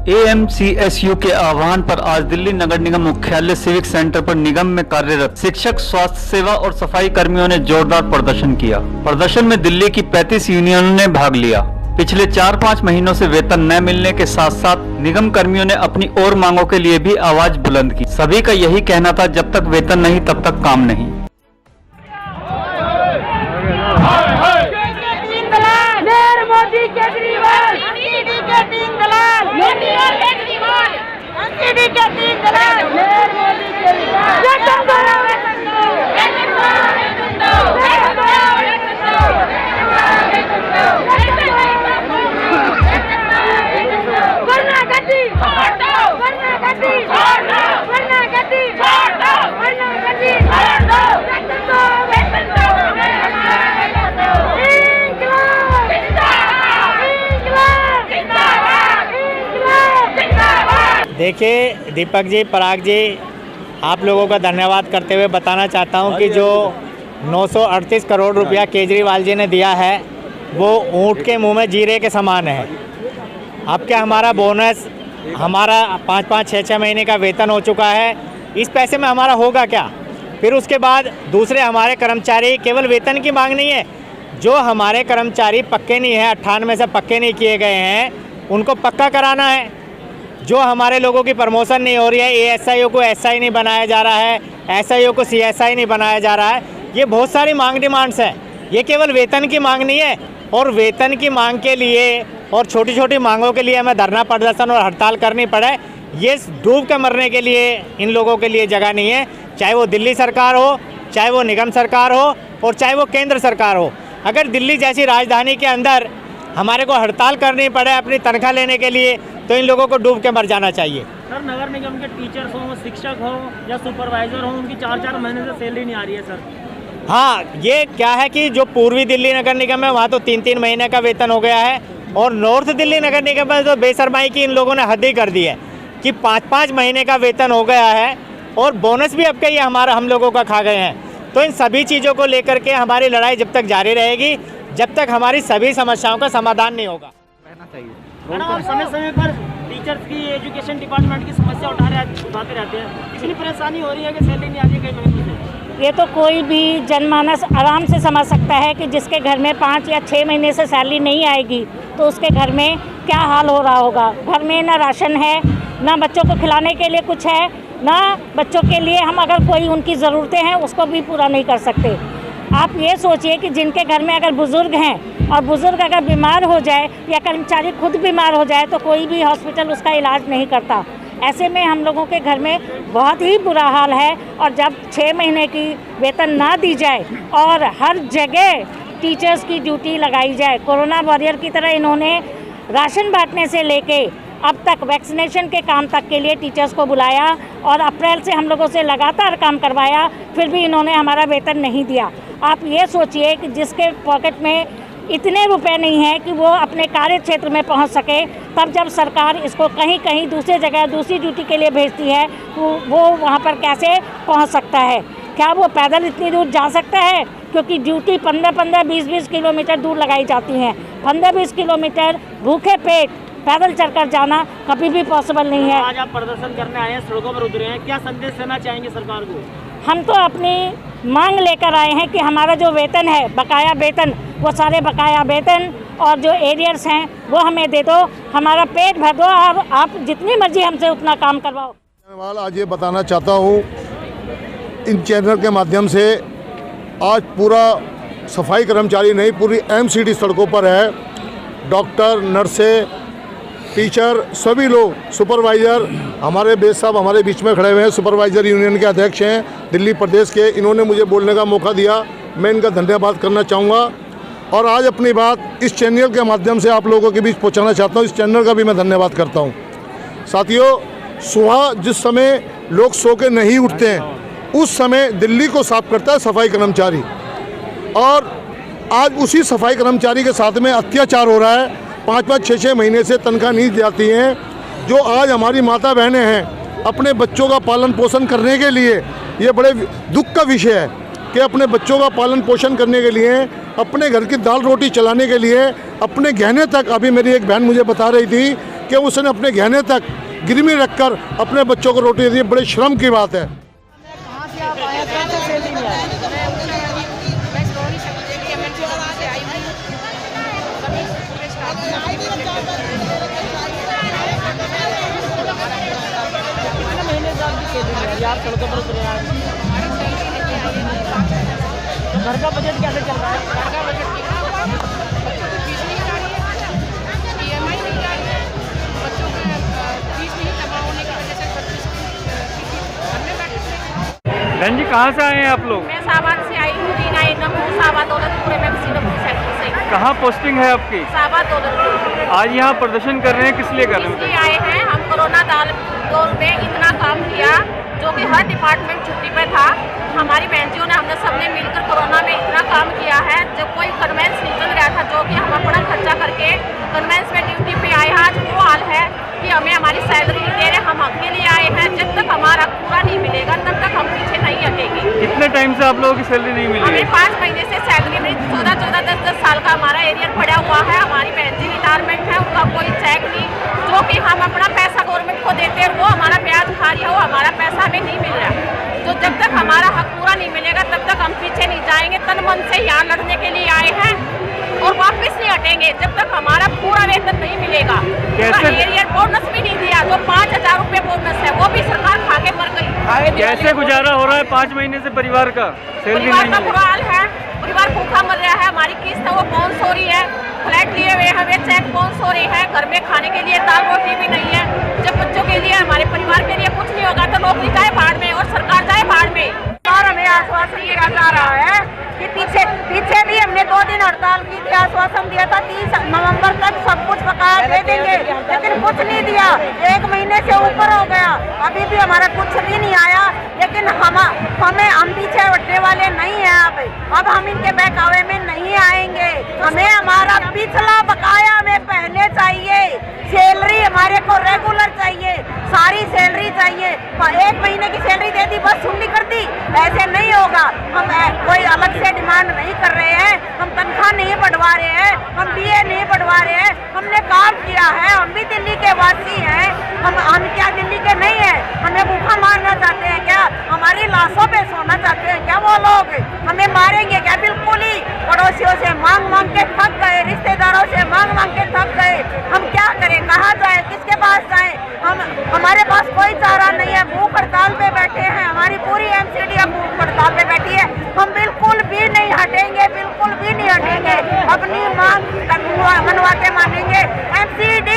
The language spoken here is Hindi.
AMCSU के आह्वान पर आज दिल्ली नगर निगम मुख्यालय सिविक सेंटर पर निगम में कार्यरत शिक्षक, स्वास्थ्य सेवा और सफाई कर्मियों ने जोरदार प्रदर्शन किया। प्रदर्शन में दिल्ली की 35 यूनियनों ने भाग लिया। पिछले 4-5 महीनों से वेतन न मिलने के साथ साथ निगम कर्मियों ने अपनी और मांगों के लिए भी आवाज बुलंद की। सभी का यही कहना था, जब तक वेतन नहीं तब तक काम नहीं। देखिए दीपक जी, पराग जी, आप लोगों का धन्यवाद करते हुए बताना चाहता हूं कि जो 938 करोड़ रुपया केजरीवाल जी ने दिया है वो ऊँट के मुंह में जीरे के समान है। अब क्या हमारा बोनस, हमारा 5-5, 6-6 महीने का वेतन हो चुका है, इस पैसे में हमारा होगा क्या? फिर उसके बाद दूसरे हमारे कर्मचारी, केवल वेतन की मांग नहीं है, जो हमारे कर्मचारी पक्के नहीं हैं, 98 से पक्के नहीं किए गए हैं, उनको पक्का कराना है। जो हमारे लोगों की प्रमोशन नहीं हो रही है, ASIO को SI नहीं बनाया जा रहा है, SIO को CSI नहीं बनाया जा रहा है, ये बहुत सारी मांग डिमांड्स हैं। ये केवल वेतन की मांग नहीं है, और वेतन की मांग के लिए और छोटी छोटी मांगों के लिए हमें धरना प्रदर्शन और हड़ताल करनी पड़े, ये डूब के मरने के लिए इन लोगों के लिए जगह नहीं है। चाहे वो दिल्ली सरकार हो, चाहे वो निगम सरकार हो, और चाहे वो केंद्र सरकार हो। अगर दिल्ली जैसी राजधानी के अंदर हमारे को हड़ताल करनी पड़े अपनी तनख्वाह लेने के लिए, तो इन लोगों को डूब के मर जाना चाहिए। सर, नगर निगम के टीचर्स हो, शिक्षक हो या सुपरवाइजर हो, उनकी 4-4 महीने से सैलरी नहीं आ रही है सर। हाँ, ये क्या है कि जो पूर्वी दिल्ली नगर निगम है वहाँ तो 3-3 महीने का वेतन हो गया है, और नॉर्थ दिल्ली नगर निगम में तो बेशर्माई की इन लोगों ने हद ही कर दी है कि 5-5 महीने का वेतन हो गया है, और बोनस भी अब के ये हम लोगों का खा गए हैं। तो इन सभी चीज़ों को लेकर के हमारी लड़ाई जब तक जारी रहेगी, जब तक हमारी सभी समस्याओं का समाधान नहीं होगा। रहना चाहिए। मैडम, आप समय समय पर टीचर्स की, एजुकेशन डिपार्टमेंट की समस्या उठाते रहते हैं, इतनी परेशानी हो रही है कि सैलरी नहीं आती कई महीनों से। ये तो कोई भी जनमानस आराम से समझ सकता है कि जिसके घर में 5 या 6 महीने से सैलरी नहीं आएगी तो उसके घर में क्या हाल हो रहा होगा। घर में ना राशन है, ना बच्चों को खिलाने के लिए कुछ है, ना बच्चों के लिए हम अगर कोई उनकी ज़रूरतें हैं उसको भी पूरा नहीं कर सकते। आप ये सोचिए कि जिनके घर में अगर बुज़ुर्ग हैं और बुज़ुर्ग अगर बीमार हो जाए या कर्मचारी खुद बीमार हो जाए तो कोई भी हॉस्पिटल उसका इलाज नहीं करता। ऐसे में हम लोगों के घर में बहुत ही बुरा हाल है। और जब 6 महीने की वेतन ना दी जाए और हर जगह टीचर्स की ड्यूटी लगाई जाए, कोरोना वॉरियर की तरह इन्होंने राशन बांटने से लेके अब तक वैक्सीनेशन के काम तक के लिए टीचर्स को बुलाया और अप्रैल से हम लोगों से लगातार काम करवाया, फिर भी इन्होंने हमारा वेतन नहीं दिया। आप ये सोचिए कि जिसके पॉकेट में इतने रुपए नहीं हैं कि वो अपने कार्य क्षेत्र में पहुंच सके, तब जब सरकार इसको कहीं कहीं दूसरी जगह दूसरी ड्यूटी के लिए भेजती है तो वो वहां पर कैसे पहुंच सकता है? क्या वो पैदल इतनी दूर जा सकता है? क्योंकि ड्यूटी 15-15, 20-20 किलोमीटर दूर लगाई जाती हैं। 15-20 किलोमीटर भूखे पेट पैदल चलकर जाना कभी भी पॉसिबल नहीं है। आज आप प्रदर्शन करने आए हैं, सड़कों पर उतरे हैं, क्या संदेश देना चाहेंगे सरकार को? हम तो अपनी मांग लेकर आए हैं कि हमारा जो वेतन है, बकाया वेतन, वो सारे बकाया वेतन और जो एरियर्स हैं वो हमें दे दो, हमारा पेट भर दो और आप जितनी मर्जी हमसे उतना काम करवाओ। आज ये बताना चाहता हूँ इन चैनल के माध्यम से, आज पूरा सफाई कर्मचारी नहीं, पूरी MCD सड़कों पर है। डॉक्टर, नर्सें, टीचर, सभी लोग, सुपरवाइज़र, हमारे बेस साहब हमारे बीच में खड़े हुए हैं, सुपरवाइज़र यूनियन के अध्यक्ष हैं दिल्ली प्रदेश के, इन्होंने मुझे बोलने का मौका दिया, मैं इनका धन्यवाद करना चाहूँगा। और आज अपनी बात इस चैनल के माध्यम से आप लोगों के बीच पहुँचाना चाहता हूँ, इस चैनल का भी मैं धन्यवाद करता हूँ। साथियों, सुबह जिस समय लोग सो के नहीं उठते हैं उस समय दिल्ली को साफ करता है सफाई कर्मचारी, और आज उसी सफाई कर्मचारी के साथ में अत्याचार हो रहा है। 5-5, 6-6 महीने से तनख्वाह नहीं जाती हैं। जो आज हमारी माता बहनें हैं अपने बच्चों का पालन पोषण करने के लिए, ये बड़े दुख का विषय है कि अपने बच्चों का पालन पोषण करने के लिए, अपने घर की दाल रोटी चलाने के लिए, अपने गहने तक, अभी मेरी एक बहन मुझे बता रही थी कि उसने अपने गहने तक गिरवी रखकर अपने बच्चों को रोटी दी। बड़े शर्म की बात है। कहाँ से आप आए हैं? कब से सैलरी नहीं आई? मैं सो नहीं सकती कि इमरजेंसी से आई हुई हूँ। सभी पूरे स्टाफ कितने महीने से आपकी सैलरी नहीं आई? आप सड़कों पर उतरे हैं। हमारी सैलरी नहीं आई है। तो घर का बजट कैसे चल रहा है? घर का बजट ठीक है। बच्चों की फीस नहीं जा रही है, EMI नहीं जा रही है, बच्चों की फीस नहीं जमा होने की वजह से बच्चे घर में बैठे हैं। बहन जी कहाँ से आए हैं आप लोग? मैं सावन से आई हूँ, रीना एकदम सावा दौलतपुर में सीधमपुर सेक्टर से। कहाँ पोस्टिंग है आपकी? सावा दौलतपुर। आज यहाँ प्रदर्शन कर रहे हैं, किस लिए कर रहे इसलिए हैं? आए हैं, हम कोरोना दौर में इतना काम किया जो कि हर डिपार्टमेंट छुट्टी पे था। हमारी बहनजियों ने, हमने सबने मिलकर कोरोना में इतना काम किया है। जब कोई कन्वेंस नहीं चल रहा था, जो कि हम अपना खर्चा करके कन्वेंस में ड्यूटी पे आए, आज वो हाल है कि हमें हमारी सैलरी नहीं दे रहे। हम आपके लिए आए हैं, जब तक हमारा पूरा नहीं मिलेगा तब तक हम पीछे नहीं हटेंगे। कितने टाइम से आप लोगों की सैलरी नहीं मिली है? हमें 5 महीने से सैलरी मिली। 14-14, 10-10 साल का हमारा एरियर पड़ा हुआ है। हमारी बहन जी रिटायरमेंट है, उनका कोई चेक नहीं, जो कि हम अपना पैसा गवर्नमेंट को देते हैं, वो हमारा ब्याज खा रही है, वो हमारा पैसा हमें नहीं मिल रहा। तो जब तक हमारा हक पूरा नहीं मिलेगा तब तक हम पीछे नहीं जाएंगे। तन मन से यहाँ लड़ने के लिए आए हैं और वापस नहीं हटेंगे जब तक हमारा पूरा वेतन नहीं मिलेगा। कैसे? एरियर बोनस भी नहीं दिया, जो 5,000 रुपये बोनस है वो भी सरकार खा के मर गई। कैसे गुजारा हो रहा है 5 महीने से परिवार का? सैलरी परिवार नहीं का मिली। बुरा हाल है, परिवार भूखा मर रहा है। हमारी किस्त है वो बाउंस हो रही है, फ्लैट लिए हुए हमें चेक बाउंस हो रही है, घर में खाने के लिए दाल रोटी भी नहीं है। जब बच्चों के लिए, हमारे परिवार के लिए कुछ नहीं होगा तो नौकरी जाए भाड़ में और सरकार जाए भाड़ में। और हमें आश्वासन दिया जा रहा है कि पीछे भी हमने 2 दिन हड़ताल की थी, आश्वासन दिया था 30 नवंबर तक सब कुछ बकाया दे देंगे, लेकिन कुछ नहीं दिया। 1 महीने से ऊपर हो गया, अभी भी हमारा कुछ भी नहीं आया। लेकिन हम पीछे हटने वाले नहीं हैं। अब हम इनके बहकावे में नहीं आएंगे। हमें हमारा पिछला बकाया में पहले चाहिए, सैलरी हमारे को रेगुलर चाहिए, सारी सैलरी चाहिए। 1 महीने की सैलरी दे दी, बस सुननी कर दी, ऐसे नहीं होगा। हम कोई अलग से डिमांड नहीं कर रहे हैं, हम तनख्वाह नहीं बढ़वा रहे हैं, हम DA नहीं बढ़वा रहे हैं। हमने काम किया है, हम भी दिल्ली के वासी हैं। हम क्या दिल्ली के नहीं हैं? हमें भूखा मारना चाहते हैं क्या? हमारी लाशों पे सोना चाहते हैं क्या वो लोग? हमें मारेंगे क्या? बिल्कुल ही। पड़ोसियों से मांग मांग के थक गए, रिश्तेदारों से मांग मांग के थक गए। हम क्या करें? कहाँ जाए? किसके पास जाए? हमारे पास कोई चारा नहीं है। भूख हड़ताल पे बैठे हैं, हमारी पूरी MCD अब भूख हड़ताल पे बैठी है। हम बिल्कुल भी नहीं हटेंगे, बिल्कुल भी नहीं हटेंगे। अपनी मांग मनवाते मानेंगे। MCD